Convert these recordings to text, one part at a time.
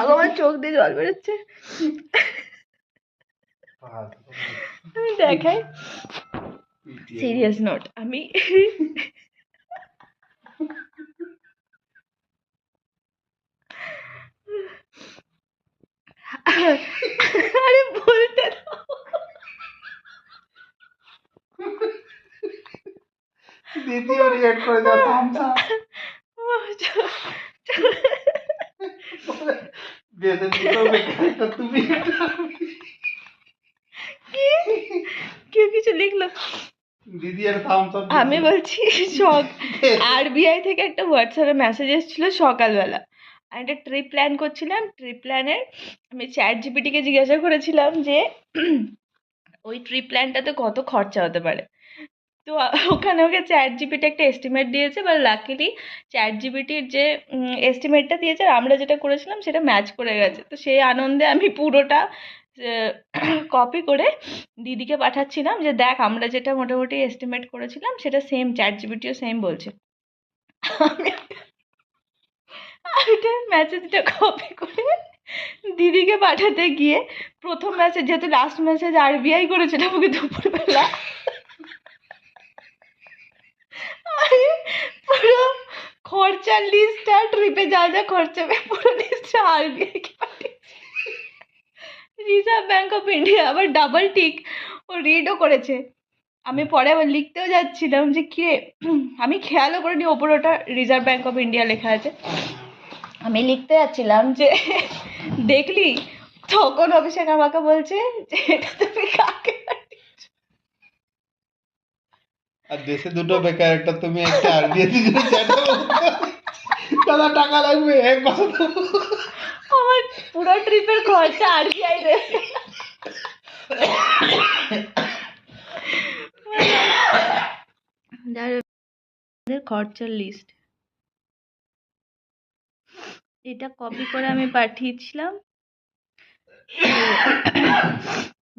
আমার চোখ দিয়ে জল বেরোচ্ছে। আমি দেখাই, সিরিয়াস নোট, আমি আরে বলতে দাও। দিদিও রিঅ্যাক্ট করে দাও, থামস আপ। বেদের দুটো বেকার, তুমি কেউ কিছু লিখলো, দিদি আর থামস আপ। আমি বলছি শখ, আরবিআই থেকে একটা হোয়াটসঅ্যাপে মেসেজ এসেছিল সকালবেলা, আমি একটা ট্রিপ প্ল্যান করছিলাম। ট্রিপ প্ল্যানের আমি চ্যাট জিপিটিকে জিজ্ঞাসা করেছিলাম যে ওই ট্রিপ প্ল্যানটাতে কত খরচা হতে পারে। তো ওখানে ওকে চ্যাট জিপিটি একটা এস্টিমেট দিয়েছে, বা লাকিলি চ্যাট জিপিটির যে এস্টিমেটটা দিয়েছে আর আমরা যেটা করেছিলাম সেটা ম্যাচ করে গেছে। তো সেই আনন্দে আমি পুরোটা কপি করে দিদিকে পাঠাচ্ছিলাম যে দেখ আমরা যেটা মোটামুটি এস্টিমেট করেছিলাম সেটা সেম, চ্যাট জিপিটিও সেম বলছে। আমি ওইটা মেসেজটা কপি করে দিদিকে পাঠাতে গিয়ে প্রথম মেসেজ, যেহেতু লাস্ট মেসেজ আরবিআই করেছিলাম ওকে দুপুরবেলা, পুরো খরচার লিস্টটা, ট্রিপে যা যা খরচা হবে পুরো লিস্টটা আরবিআই কে পাঠিয়েছি। রিজার্ভ ব্যাঙ্ক অফ ইন্ডিয়া আবার ডাবল টিক ও রিডও করেছে। আমি পরে আবার লিখতেও যাচ্ছিলাম যে কিরে, আমি খেয়ালও করিনি ওপরে ওটা রিজার্ভ ব্যাঙ্ক অফ ইন্ডিয়া লেখা আছে। আমি লিখতে যাচ্ছিলাম যে দেখলি, তখন অভিষেক আমাকে বলছে যে এটা তুমি কাকে পাঠিয়েছো? আর দেশে দুটো বেকার, একটা তুমি, একটা আরবিআই থেকে দাদা টাকা লাগবে এক মাস। আমার পুরো ট্রিপের খরচা আরবিআই দেবে। খরচার লিস্ট এটা কপি করে আমি পাঠিয়েছিলাম,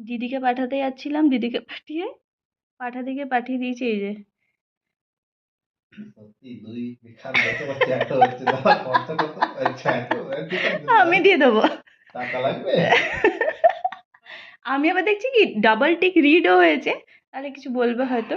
দিদিকে পাঠাতে যাচ্ছিলাম, দিদিকে পাঠিয়ে দিয়েছি। এই যে আমি দিয়ে দেবো, টাকা লাগবে। আমি আবার দেখছি কি ডাবল টিক রিডও হয়েছে, তাহলে কিছু বলবে হয়তো।